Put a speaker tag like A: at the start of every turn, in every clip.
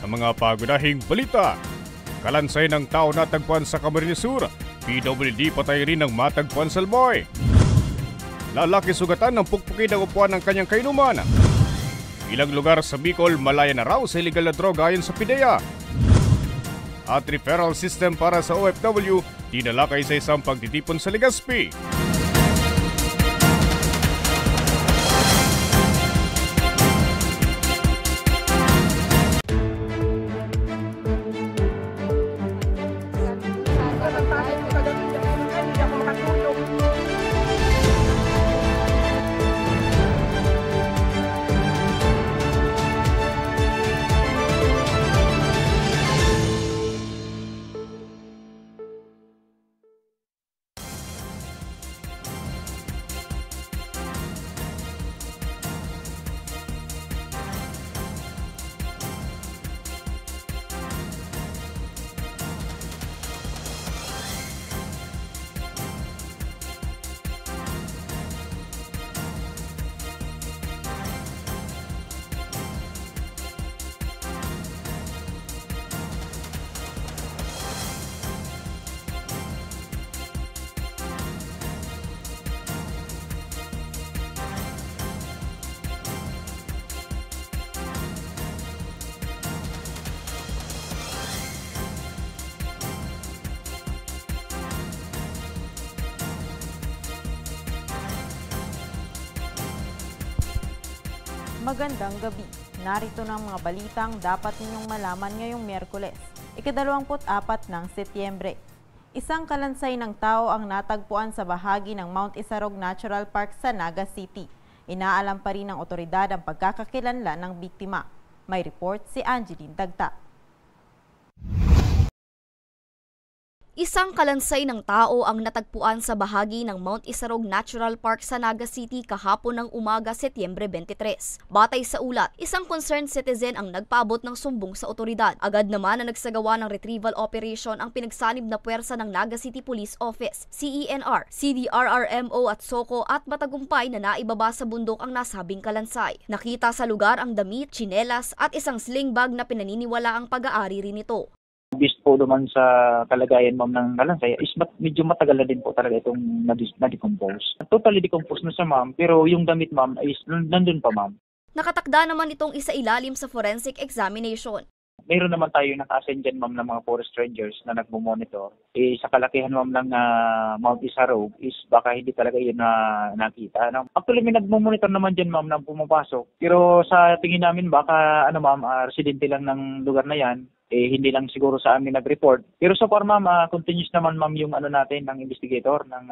A: Sa mga pagunahing balita, kalansay ng tao natagpuan sa Camarines Sur, PWD patay rin ng matagpuan sa Almoy. Lalaki sugatan ng pukpukin ng upuan ng kanyang kainuman. Ilang lugar sa Bicol malaya na raw sa illegal na droga ayon sa PIDEA. At referral system para sa OFW, tinalakay sa isang pagtitipon sa Legazpi.
B: Magandang gabi. Narito ng mga balitang dapat ninyong malaman ngayong Miyerkules, ika-24 ng Setyembre. Isang kalansay ng tao ang natagpuan sa bahagi ng Mount Isarog Natural Park sa Naga City. Inaalam pa rin ng otoridad ang pagkakakilanlan ng biktima. May report si Angeline Dagta.
C: Isang kalansay ng tao ang natagpuan sa bahagi ng Mount Isarog Natural Park sa Naga City kahapon ng umaga, Setyembre 23. Batay sa ulat, isang concerned citizen ang nagpaabot ng sumbong sa otoridad. Agad naman na nagsagawa ng retrieval operation ang pinagsanib na puwersa ng Naga City Police Office, CENR, CDRRMO at SOCO at matagumpay na naibaba sa bundok ang nasabing kalansay. Nakita sa lugar ang damit, tsinelas at isang sling bag na pinaniniwala ang pag-aari rin ito.
D: Based po naman sa kalagayan ma'am ng kalansay is medyo matagal na din po talaga itong na-decompose. Totally decomposed na siya ma'am, pero yung damit ma'am is nandun pa ma'am.
C: Nakatakda naman itong isailalim sa forensic examination.
D: Mayroon naman tayo naka-assign dyan ma'am ng mga forest rangers na nagmo-monitor. Sa kalakihan ma'am ng Mount Isarog is baka hindi talaga yun na nakita. Actually may nagmo-monitor naman dyan ma'am na pumapasok. Pero sa tingin namin baka residente lang ng lugar na yan. Hindi lang siguro sa amin nag-report. Pero so far ma'am, continuous naman ma'am yung natin ng investigator ng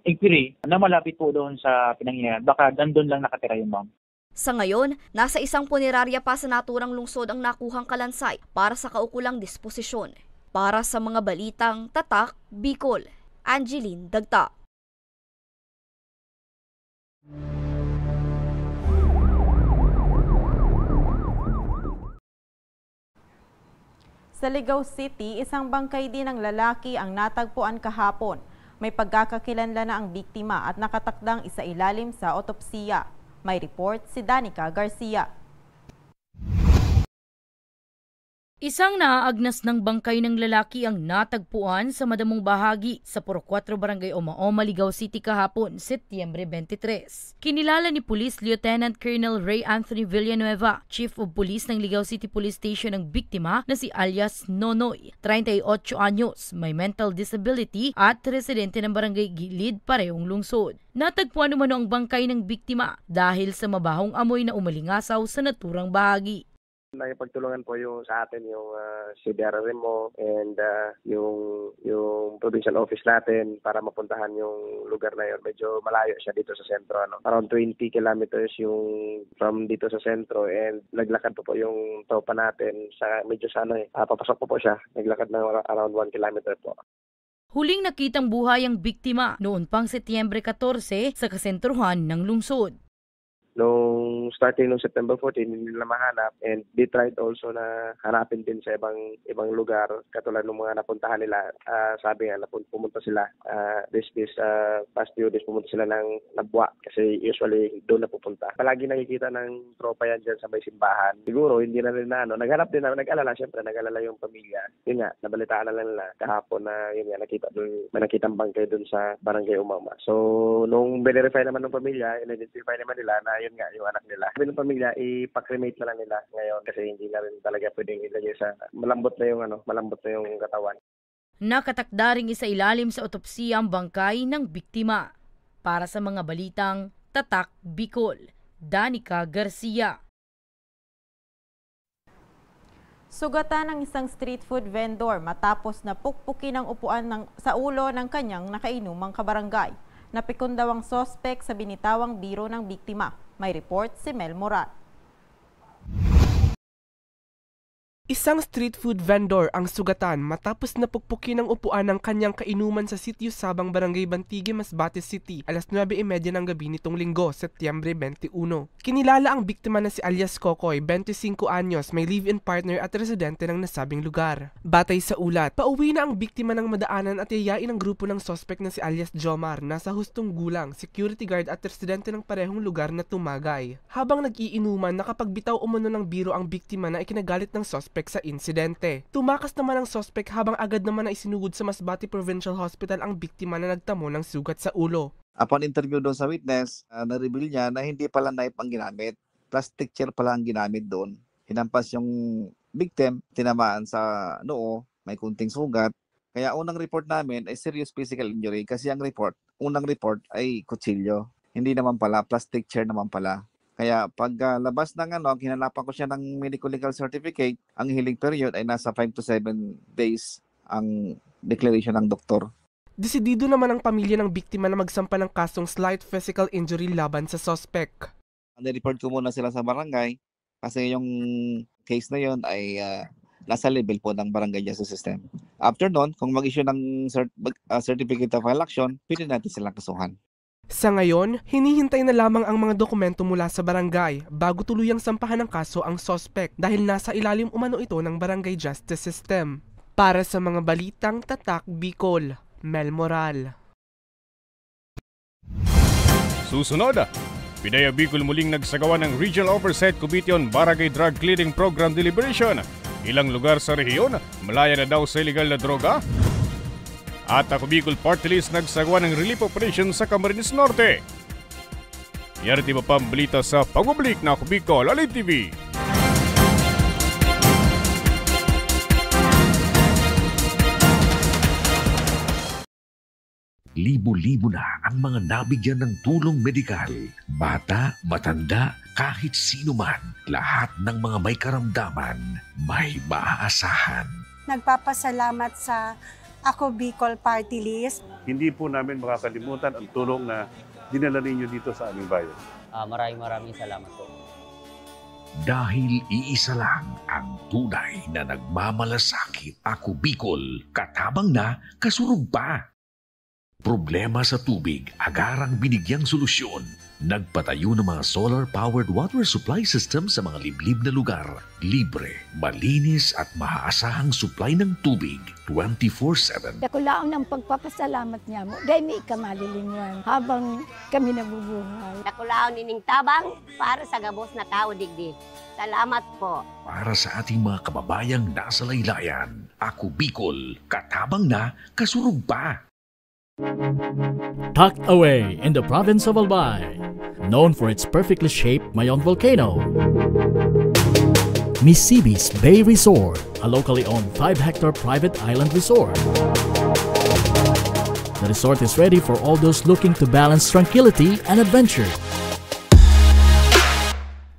D: inquiry na malapit po doon sa pinangyayan. Baka dandun lang nakatira yung ma'am.
C: Sa ngayon, nasa isang punerarya pa sa naturang lungsod ang nakuhang kalansay para sa kaukulang disposisyon. Para sa mga balitang Tatak, Bicol, Angeline Dagta.
B: Sa Ligao City, isang bangkay din ng lalaki ang natagpuan kahapon. May pagkakakilanlan na ang biktima at nakatakdang isailalim sa otopsiya. May report si Danica Garcia.
E: Isang naaagnas ng bangkay ng lalaki ang natagpuan sa madamong bahagi sa Puro 4 Barangay Omaoma, Ligao City kahapon, Setyembre 23. Kinilala ni Police Lieutenant Colonel Ray Anthony Villanueva, Chief of Police ng Ligao City Police Station ng biktima na si alias Nonoy, 38 anyos, may mental disability at residente ng Barangay Gilid, parehong lungsod. Natagpuan naman ang bangkay ng biktima dahil sa mabahong amoy na umalingasaw sa naturang bahagi.
F: Nakipagtulungan po yung sa atin yung CDRRMO and yung provincial office natin para mapuntahan yung lugar na yun. Medyo malayo siya dito sa sentro. Around 20 kilometers yung from dito sa sentro and naglakad po yung tropa natin sa medyo sa papasok po siya. Naglakad ng around 1 kilometer po.
E: Huling nakitang buhay ang biktima noon pang Setyembre 14 sa kasentruhan ng lungsod.
F: Nung starting nung September 14, hindi nila mahanap, and they tried also na hanapin din sa ibang lugar katulad ng mga napuntahan nila. Sabi nga, pumunta sila this past few days, pumunta sila ng Nabwa kasi usually doon na pupunta. Palagi nakikita ng tropa yan dyan sa may simbahan. Siguro hindi na rin naghanap din na, nag-alala, syempre nag-alala yung pamilya. Yun nga, nabalitaan na lang nila kahapon na yun nga, may nakitang bangkay doon sa Barangay Umama. So nung verify naman ng pamilya, in-identify naman nila na yun nga, yung anak nila. Sabi ng pamilya, ipakremate na lang nila ngayon kasi hindi na rin talaga pwedeng ilagay sa malambot na yung katawan.
E: Nakatakda ring isailalim sa otopsiya ang bangkay ng biktima. Para sa mga balitang Tatak Bicol, Danica Garcia.
B: Sugatan ng isang street food vendor matapos na pukpukin ang upuan sa ulo ng kanyang nakainumang kabarangay. Napikon daw ang sospek sa binitawang biro ng biktima. May report si Mel Morat.
G: Isang street food vendor ang sugatan matapos napukpukin ang upuan ng kanyang kainuman sa Sitio Sabang, Barangay Bantigue, Masbate City, alas 9:30 ng gabi nitong Linggo, Setyembre 21. Kinilala ang biktima na si alias Kokoy, 25 anyos, may live-in partner at residente ng nasabing lugar. Batay sa ulat, pauwi na ang biktima ng madaanan at yayain ang grupo ng sospek na si alias Jomar, nasa hustong gulang, security guard at residente ng parehong lugar na tumagay. Habang nag-iinuman, nakapagbitaw umano ng biro ang biktima na ikinagalit ng sospek sa insidente. Tumakas naman ang sospek habang agad naman na isinugod sa Masbate Provincial Hospital ang biktima na nagtamo ng sugat sa ulo.
H: Upon interview doon sa witness, na-reveal niya na hindi pala knife ang ginamit. Plastic chair pala ang ginamit doon. Hinampas yung victim, tinamaan sa noo, may kunting sugat. Kaya unang report namin ay serious physical injury kasi ang unang report ay kutsilyo. Hindi naman pala, plastic chair naman pala. Kaya pag labas ng hinanapan ko siya ng medical legal certificate, ang healing period ay nasa 5 to 7 days ang declaration ng doktor.
G: Desidido naman ang pamilya ng biktima na magsampa ng kasong slight physical injury laban sa suspect.
H: Nireport ko muna sila sa barangay kasi yung case na yon ay nasa level po ng barangay justice system. After nun, kung mag-issue ng certificate of file action, pwede natin silang kasuhan.
G: Sa ngayon, hinihintay na lamang ang mga dokumento mula sa barangay bago tuluyang sampahan ng kaso ang suspect dahil nasa ilalim umano ito ng barangay justice system. Para sa mga balitang Tatak Bicol, Mel Moral.
A: Susunod, Pidaya Bicol muling nagsagawa ng Regional Oversight Committee on Barangay Drug Clearing Program Deliberation. Ilang lugar sa rehiyon, malaya na daw sa illegal na droga. At ako Bicol Party List nagsagawa ng relief operation sa Camarines Norte. Yariti pa pambalita sa pagbabalik na ako Bicol Alay TV.
I: Libo-libo na ang mga nabigyan ng tulong medikal. Bata, matanda, kahit sino man, lahat ng mga may karamdaman, may maaasahan.
J: Nagpapasalamat sa Ako Bicol Party List.
K: Hindi po namin makakalimutan ang tulong na dinala ninyo dito sa aming bayan.
L: Maraming salamat po.
I: Dahil iisa lang ang tunay na nagmamalasakit. Ako Bicol, katabang na, kasurog pa. Problema sa tubig, agarang binigyang solusyon. Nagpatayo ng mga solar-powered water supply system sa mga liblib na lugar. Libre, malinis at maaasahang supply ng tubig 24/7.
M: Nakulaon ng pagpapasalamat niya mo dahil may kamalilingan habang kami nabubuhay.
N: Nakulaon ining tabang para sa gabos na tao digdi. Salamat po.
I: Para sa ating mga kababayang nasa laylayan, Ako Bicol, katabang na, kasurog pa.
O: Tucked away in the province of Albay, known for its perfectly shaped Mayon volcano, Misibis Bay Resort, a locally owned 5-hectare private island resort. The resort is ready for all those looking to balance tranquility and adventure.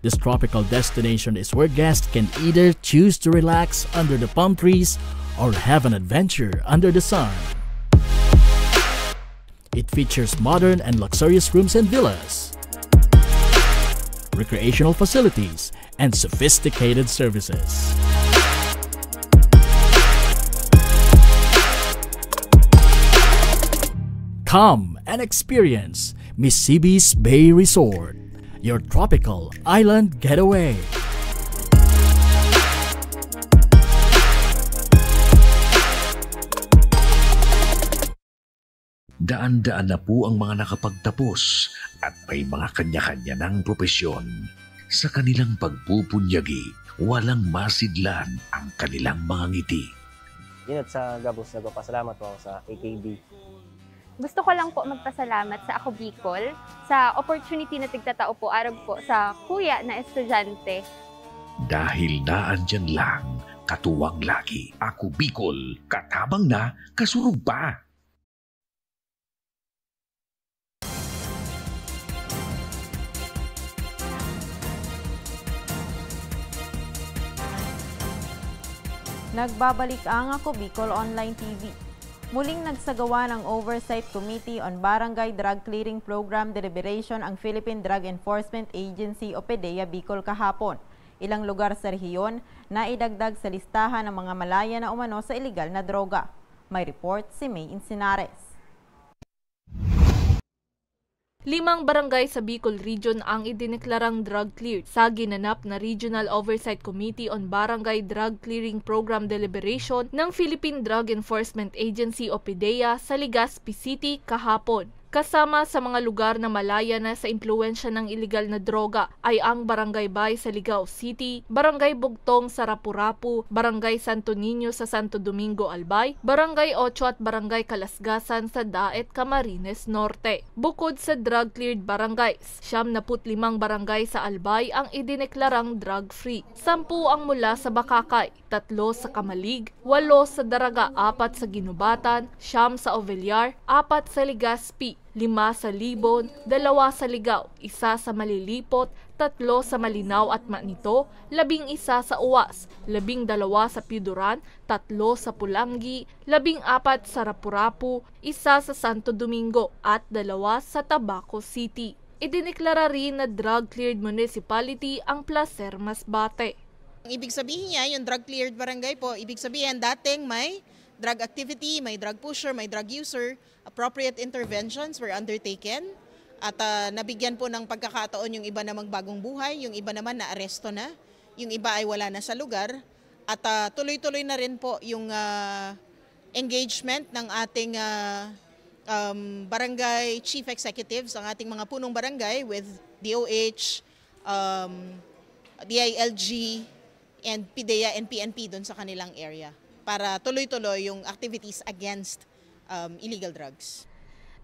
O: This tropical destination is where guests can either choose to relax under the palm trees or have an adventure under the sun. It features modern and luxurious rooms and villas, recreational facilities, and sophisticated services. Come and experience Misibis Bay Resort, your tropical island getaway.
I: Daan-daan na po ang mga nakapagtapos at may mga kanya-kanya ng propesyon. Sa kanilang pagpupunyagi, walang masidlan ang kanilang mga ngiti.
P: Yun at sa Gabos, nagpapasalamat po ako sa AKB.
Q: Gusto ko lang po magpasalamat sa Ako Bicol sa opportunity na tigtatao po araw po sa kuya na estudyante.
I: Dahil naandyan lang, katuwang lagi. Ako Bicol, katabang na, kasurug pa.
B: Nagbabalik ang Ako Bicol Online TV. Muling nagsagawa ng Oversight Committee on Barangay Drug Clearing Program Deliberation ang Philippine Drug Enforcement Agency o PDEA Bicol kahapon. Ilang lugar sa rehiyon na idagdag sa listahan ng mga malaya na umano sa ilegal na droga. May report si May Insinares.
R: 5 barangay sa Bicol Region ang idineklarang drug-cleared sa ginanap na Regional Oversight Committee on Barangay Drug Clearing Program Deliberation ng Philippine Drug Enforcement Agency o PDEA sa Legazpi City kahapon. Kasama sa mga lugar na malaya na sa impluwensya ng ilegal na droga ay ang Barangay Bay sa Ligao City, Barangay Bugtong sa Rapu-Rapu, Barangay Santo Niño sa Santo Domingo, Albay, Barangay 8 at Barangay Kalasgasan sa Daet, Camarines Norte. Bukod sa drug-cleared barangays, 75 barangay sa Albay ang idineklarang drug-free. 10 ang mula sa Bakakay, 3 sa Kamalig, 8 sa Daraga, 4 sa Ginubatan, 9 sa Ovellar, 4 sa Legazpi, 5 sa Libon, 2 sa Ligao, 1 sa Malilipot, 3 sa Malinaw at Manito, 11 sa Uwas, 12 sa Piuduran, 3 sa Pulangi, 14 sa Rapu-Rapu, 1 sa Santo Domingo at 2 sa Tabaco City. Idineklara rin na drug-cleared municipality ang Placer Masbate.
S: Ibig sabihin niya, yung drug-cleared barangay po, ibig sabihin dating may drug activity, may drug pusher, may drug user, appropriate interventions were undertaken at nabigyan po ng pagkakataon yung iba na magbagong buhay, yung iba naman na aresto na, yung iba ay wala na sa lugar at tuloy-tuloy na rin po yung engagement ng ating barangay chief executives, ang ating mga punong barangay with DOH, DILG, and PDEA and PNP doon sa kanilang area para tuloy-tuloy yung activities against illegal drugs.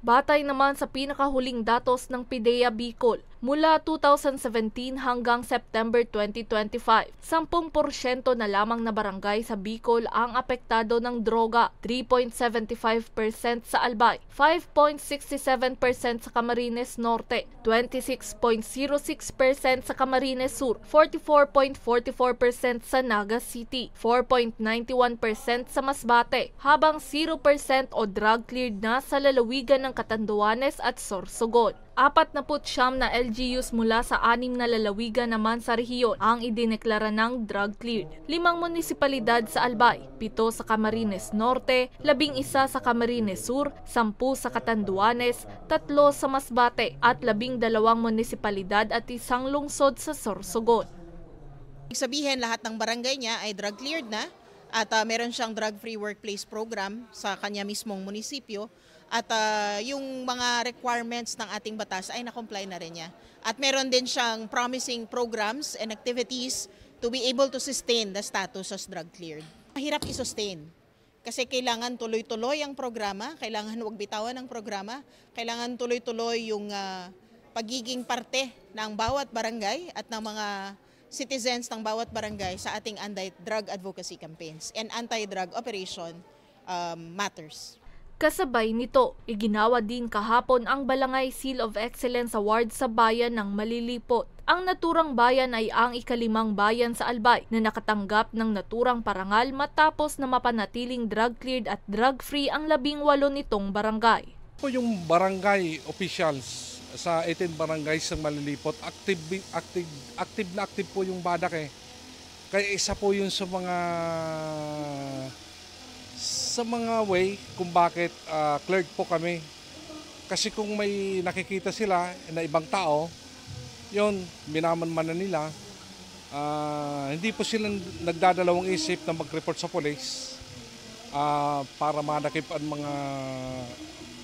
R: Batay naman sa pinakahuling datos ng PDEA Bicol, mula 2017 hanggang September 2025, 10% na lamang na barangay sa Bicol ang apektado ng droga, 3.75% sa Albay, 5.67% sa Camarines Norte, 26.06% sa Camarines Sur, 44.44% sa Naga City, 4.91% sa Masbate, habang 0% o drug-cleared na sa lalawigan ng Catanduanes at Sorsogon. 49 na LGUs mula sa 6 na lalawigan naman sa rehiyon ang idineklara ng drug-cleared. 5 munisipalidad sa Albay, 7 sa Camarines Norte, 11 sa Camarines Sur, 10 sa Catanduanes, 3 sa Masbate at 12 munisipalidad at 1 lungsod sa Sorsogon.
S: Ibig sabihin lahat ng barangay niya ay drug-cleared na at meron siyang drug-free workplace program sa kanya mismong munisipyo. At yung mga requirements ng ating batas ay na-comply na rin niya. At meron din siyang promising programs and activities to be able to sustain the status as drug-cleared. Mahirap i-sustain kasi kailangan tuloy-tuloy ang programa, kailangan huwag bitawan ang programa, kailangan tuloy-tuloy yung pagiging parte ng bawat barangay at ng mga citizens ng bawat barangay sa ating anti-drug advocacy campaigns and anti-drug operation matters.
R: Kasabay nito, iginawa din kahapon ang Balangay Seal of Excellence Award sa bayan ng Malilipot. Ang naturang bayan ay ang ika-5 bayan sa Albay na nakatanggap ng naturang parangal matapos na mapanatiling drug-cleared at drug-free ang 18 nitong barangay.
T: Yung barangay officials sa 18 barangays sa Malilipot, active po yung badak eh. Kaya isa po yun sa mga way kung bakit cleared po kami. Kasi kung may nakikita sila na ibang tao Yun, minaman-manan nila. Hindi po sila nagdadalawang isip na mag-report sa police para manakip ang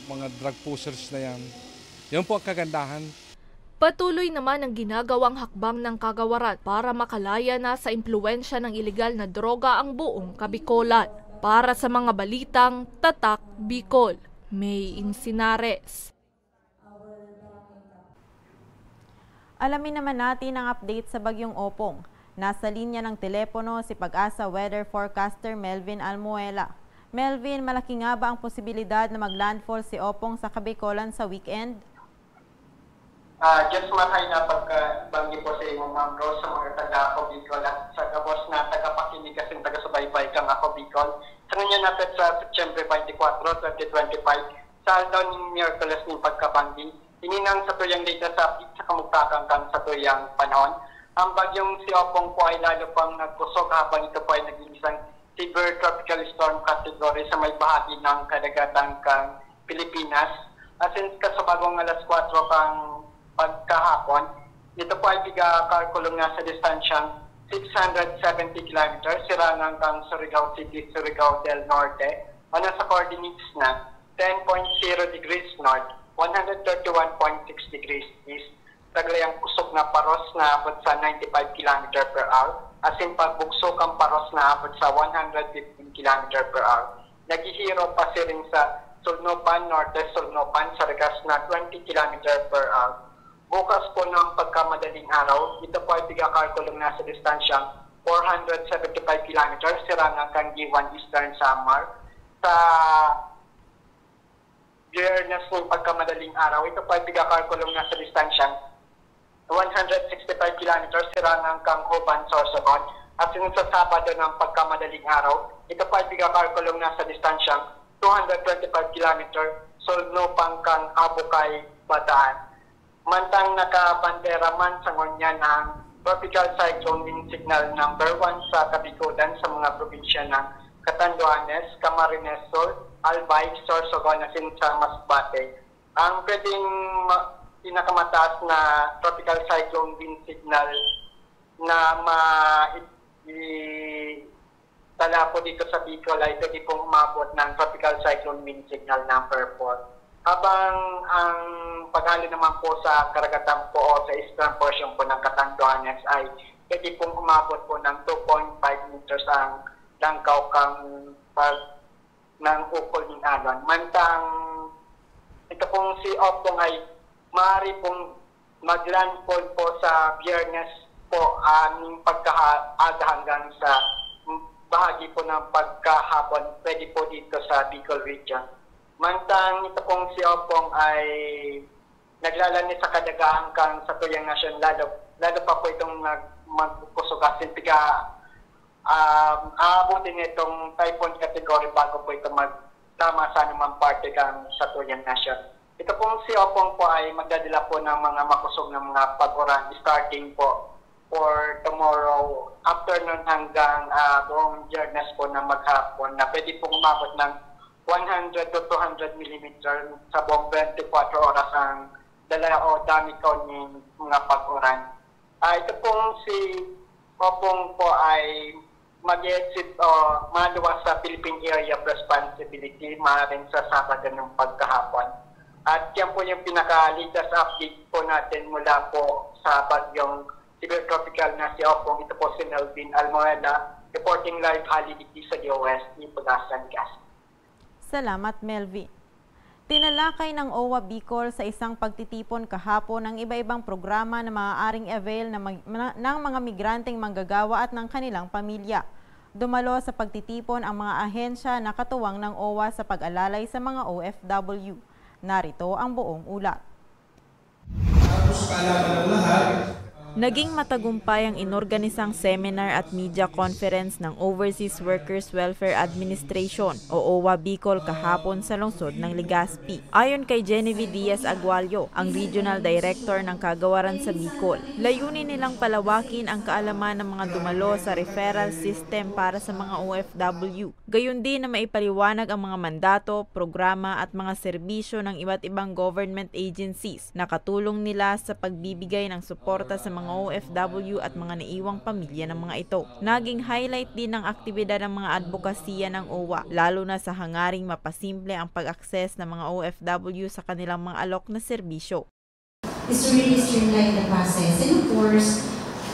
T: mga drug pushers na yan. Yun po ang kagandahan.
R: Patuloy naman ang ginagawang hakbang ng kagawaran para makalaya na sa impluwensya ng ilegal na droga ang buong Kabikolan. Para sa mga balitang Tatak Bicol, May Insinares.
B: Alamin naman natin ang update sa Bagyong Opong. Nasa linya ng telepono si Pag-asa Weather Forecaster Melvin Almuela. Melvin, malaki nga ba ang posibilidad na maglandfall si Opong sa Kabikolan sa weekend?
U: Just matay na pagkabanggi po sa imong Ma'am Rose sa mga taga-Ako Bicol at sa gabos na tagapakinig kasing taga-subaybay kang Ako Bicol. Sa ngayon natin sa September 24, 2025, sa aldaw ng Miyerkules ng pagkabanggi, hininang sa tuyang data sa update sa kamugtakan kang sa tuyang panahon. Ang bagyong si Opong po ay lalo pang nagkusog habang ito po ay naging isang severe tropical storm category sa may bahagi ng kadagatan kang Pilipinas. Since kasabagong alas 4 kang pagkahapon, ito po ay biga-kalkulong na sa distansyang 670 km, sirangang kang Surigao City, Surigao del Norte, o nasa coordinates na 10.0 degrees north, 131.6 degrees east, taglayang kusog na paros na abot sa 95 km per hour, asin pagbugsok ang paros na abot sa 115 km per hour. Naghihiro pa siring sa Sulnopan, Norte Sulnopan, sa regas na 20 km per hour. Bukas po ng pagkamadaling araw, ito po ay biga-kalkulong na sa distansyang 475 km, sirangang kang Giwan Eastern Samar. Sa Biyernes ng pagkamadaling araw, ito po ay biga-kalkulong na sa distansyang 165 km, sirangang kang Hoban, Sorsogon. At sa Sabado ng pagkamadaling araw, ito po ay biga-kalkulong na sa distansyang 225 km, Sulnopang kang Abukay, Bataan. Mantang nakabandera man sa ngonya ng Tropical Cyclone Wind Signal number 1 sa Kabikolan sa mga probinsya ng Catanduanes, Camarines Sur, Albay, Sorsogon, asin sa Masbate. Ang pwedeng pinakamataas na Tropical Cyclone Wind Signal na tala po dito sa Bicol ay pwede pong umabot ng Tropical Cyclone Wind Signal number 4. Habang ang paghali naman po sa karagatan po o sa eastern portion po ng Catanduanes ay pwede pong umabot po ng 2.5 meters ang langkaw kang ng ukol ng alon. Mantang ito pong si Opong ay maaari pong maglandfall po sa Biyernes po aming pagkaaga hanggang sa bahagi po ng pagkahapon, pwede po dito sa Bicol region. Mantang ito pong si Opong ay naglalani sa kadagahan kang sa tuyang nasyon, lalo pa po itong magkusugasin, aabutin itong typhoon category bago po ito magtama sa anumang parte kang sa tuyang nasyon. Ito pong si Opong po ay magdadala po ng mga makusog ng mga pag-uran starting po for tomorrow afternoon hanggang buong Biyernes po na maghapon na pwede pong umabot ng 100 to 200 mm sa buong 24 oras ang dala o dami ko ng mga pag-uran. Ito pong si Opong po ay mag-exit o maluwas sa Philippine Area of Responsibility maaaring sa Sabado ng pagkahapon. At yan po yung pinaka-latest update po natin mula po sa bagyong severe tropical na si Opong. Ito po si Melvin Almuela, reporting live holiday sa US, ni Pag-asa Gas.
B: Salamat, Melvin. Tinalakay ng OWA Bicol sa isang pagtitipon kahapon ng iba-ibang programa na maaaring avail ng mga migranteng manggagawa at ng kanilang pamilya. Dumalo sa pagtitipon ang mga ahensya na katuwang ng OWA sa pag-alalay sa mga OFW. Narito ang buong ulat.
V: Tapos kaalaman ng lahat,
B: Naging matagumpay ang inorganisang seminar at media conference ng Overseas Workers Welfare Administration o OWA Bicol kahapon sa lungsod ng Legazpi. Ayon kay Genevieve Diaz Agualio, ang Regional Director ng Kagawaran sa Bicol, layunin nilang palawakin ang kaalaman ng mga dumalo sa referral system para sa mga OFW. Gayon din na maipaliwanag ang mga mandato, programa at mga serbisyo ng iba't ibang government agencies na katulong nila sa pagbibigay ng suporta sa mga OFW at mga naiwang pamilya ng mga ito. Naging highlight din ng aktibidad ng mga advokasya ng OWA, lalo na sa hangaring mapasimple ang pag-access ng mga OFW sa kanilang mga alok na serbisyo.
D: Is to really streamline the process and of course,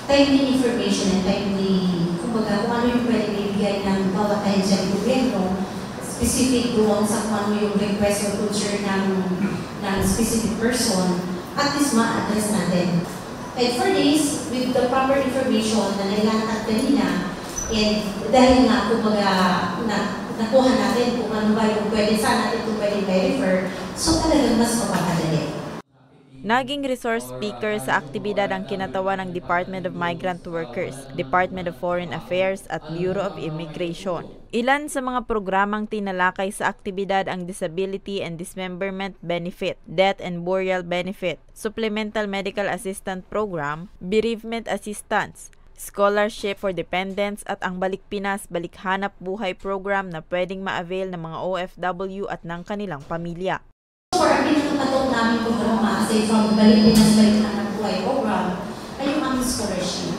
D: timely information and timely, kumbaga, kung ano yung pwede bibigay ng bawat ahensya ng gobyerno, specific doon sa kung ano yung request or concern ng specific person, at least ma-address natin. And for this, with the proper information na nailatag kanina, and dahil nga, kumbaga, nakuha natin kung ano ba yung pwede saan natin kung pwede i-refer, so talagang mas mapapadali.
B: Naging resource speaker sa aktibidad ang kinatawan ng Department of Migrant Workers, Department of Foreign Affairs at Bureau of Immigration. Ilan sa mga programang tinalakay sa aktibidad ang Disability and Dismemberment Benefit, Death and Burial Benefit, Supplemental Medical Assistance Program, Bereavement Assistance, Scholarship for Dependents at ang Balik Pinas, Balik Hanap Buhay program na pwedeng ma-avail ng mga OFW at ng kanilang pamilya.
D: For ang pinakatong namin programa, aside from Balik Pinas, Balik Hanap Buhay program, ay yung aming scholarship.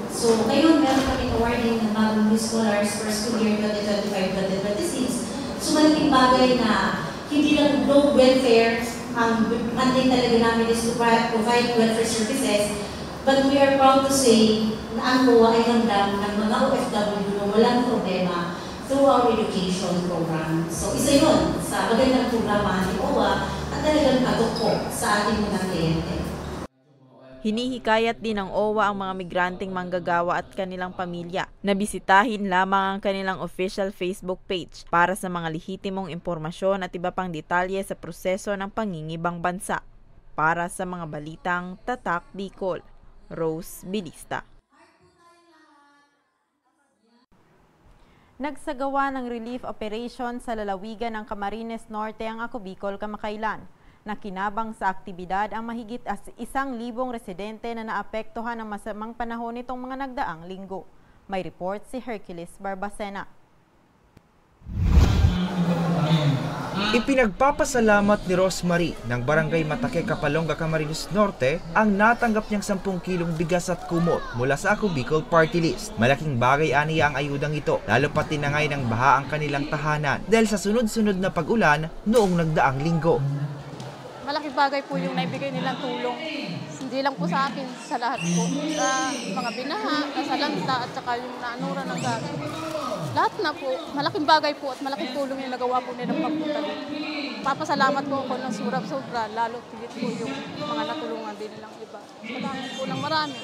D: So, ngayon meron kami awarding ng bagong scholars for school year 2025-2026. So, malaking bagay na hindi lang low welfare, ang mandate talaga namin is to provide welfare services, but we are proud to say na ang OWA ay handang ng mga OFW na walang problema through our education program. So, isa yun sa magandang programa ni OWA at talagang patok sa ating mga kliyente.
B: Hinihikayat din ng OWA ang mga migranteng manggagawa at kanilang pamilya na bisitahin lamang ang kanilang official Facebook page para sa mga lehitimong impormasyon at iba pang detalye sa proseso ng pangingibang bansa. Para sa mga balitang Tatak Bicol, Rose Bilista. Nagsagawa ng relief operation sa lalawigan ng Camarines Norte ang Ako Bicol kamakailan. Nakinabang sa aktibidad ang mahigit 1,000 residente na naapektuhan ng masamang panahon nitong mga nagdaang linggo. May report si Hercules Barbacena.
V: Ipinagpapasalamat ni Rosemary ng Barangay Matake, Kapalonga, Camarines Norte ang natanggap niyang 10 kilong bigas at kumot mula sa Ako Bicol Party List. Malaking bagay aniya ang ayudang ito, lalo pat tinangay ng baha ang kanilang tahanan dahil sa sunod-sunod na pag-ulan noong nagdaang linggo.
W: Malaking bagay po yung naibigay nilang tulong. Hindi lang po sa akin, sa lahat po. Sa mga binaha, sa lanta, at saka yung naanura ng gas. Lahat na po. Malaking bagay po at malaking tulong yung nagawa po nilang pagpunta dito. Papasalamat po ako ng sobra, lalo tigit po yung mga natulungan din nilang iba. Salamat po ng marami.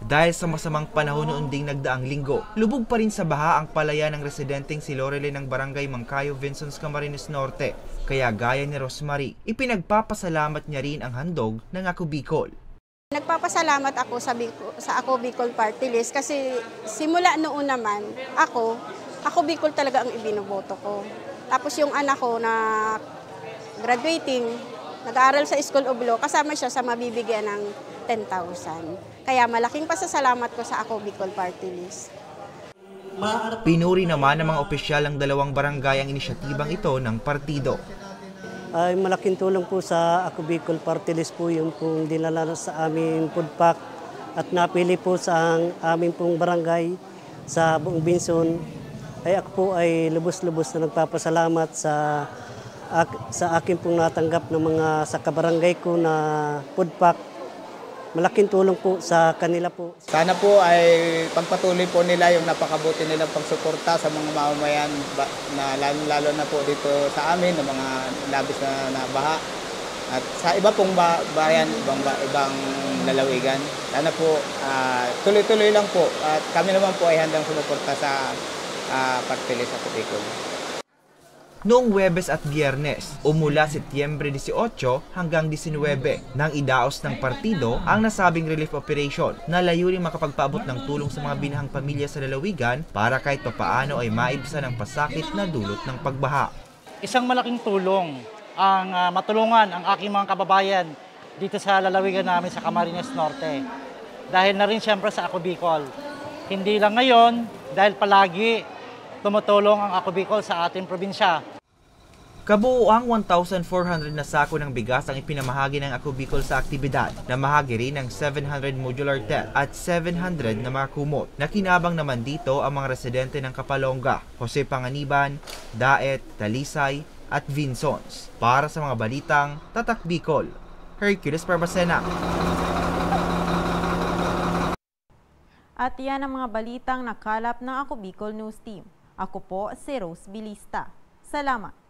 V: Dahil sa masamang panahon noon ding nagdaang linggo, lubog pa rin sa baha ang palayan ng residenteng si Lorelei ng Barangay Mangkayo, Vincents, Camarines Norte. Kaya gaya ni Rosemary, ipinagpapasalamat niya rin ang handog ng Ako Bicol.
J: Nagpapasalamat ako sa Ako Bicol Party List kasi simula noon naman, Ako Bicol talaga ang ibinoboto ko. Tapos yung anak ko na graduating, nag-aaral sa School of Law, kasama siya sa mabibigyan ng 10,000. Kaya malaking pasasalamat ko sa Ako Bicol Party List.
V: Pinuri naman ng mga opisyal ng dalawang barangay ang inisyatibang ito ng partido.
X: Ay malaking tulong po sa Ako Bicol Party List po yung pong dinala sa aming food pack at napili po sa aming pong barangay sa buong Binson. Ay ako po ay lubos-lubos na nagpapasalamat sa akin pong natanggap ng mga sa kabarangay ko na food pack. Malaking tulong po sa kanila po.
Y: Sana po ay pagpatuloy po nila yung napakabuti nilang pagsuporta sa mga mamamayan na lalo na po dito sa amin ng mga labis na baha. At sa iba pong bayan, ibang lalawigan. Sana po tuloy-tuloy lang po at kami naman po ay handang sumuporta sa party list sa Ako Bicol.
V: noong Huwebes at Biyernes o mula Setyembre 18 hanggang 19 nang idaos ng partido ang nasabing relief operation na layuning makapagpaabot ng tulong sa mga binahang pamilya sa lalawigan para kahit papaano ay maibsan ang pasakit na dulot ng pagbaha.
C: Isang malaking tulong ang matulungan ang aking mga kababayan dito sa lalawigan namin sa Camarines Norte. Dahil na rin siyempre sa Ako Bicol. Hindi lang ngayon, dahil palagi tumutulong ang Ako Bicol sa ating probinsya.
V: Kabuuang 1,400 na sako ng bigas ang ipinamahagi ng Ako Bicol sa aktibidad na mahagi rin ng 700 modular tent at 700 na mga kumot. Nakinabang naman dito ang mga residente ng Kapalonga, Jose Panganiban, Daet, Talisay at Vinsons. Para sa mga balitang Tatak Bicol, Hercules Barbacena.
B: At yan ang mga balitang nakalap ng Ako Bicol News Team. Ako po si Rose Bilista. Salamat!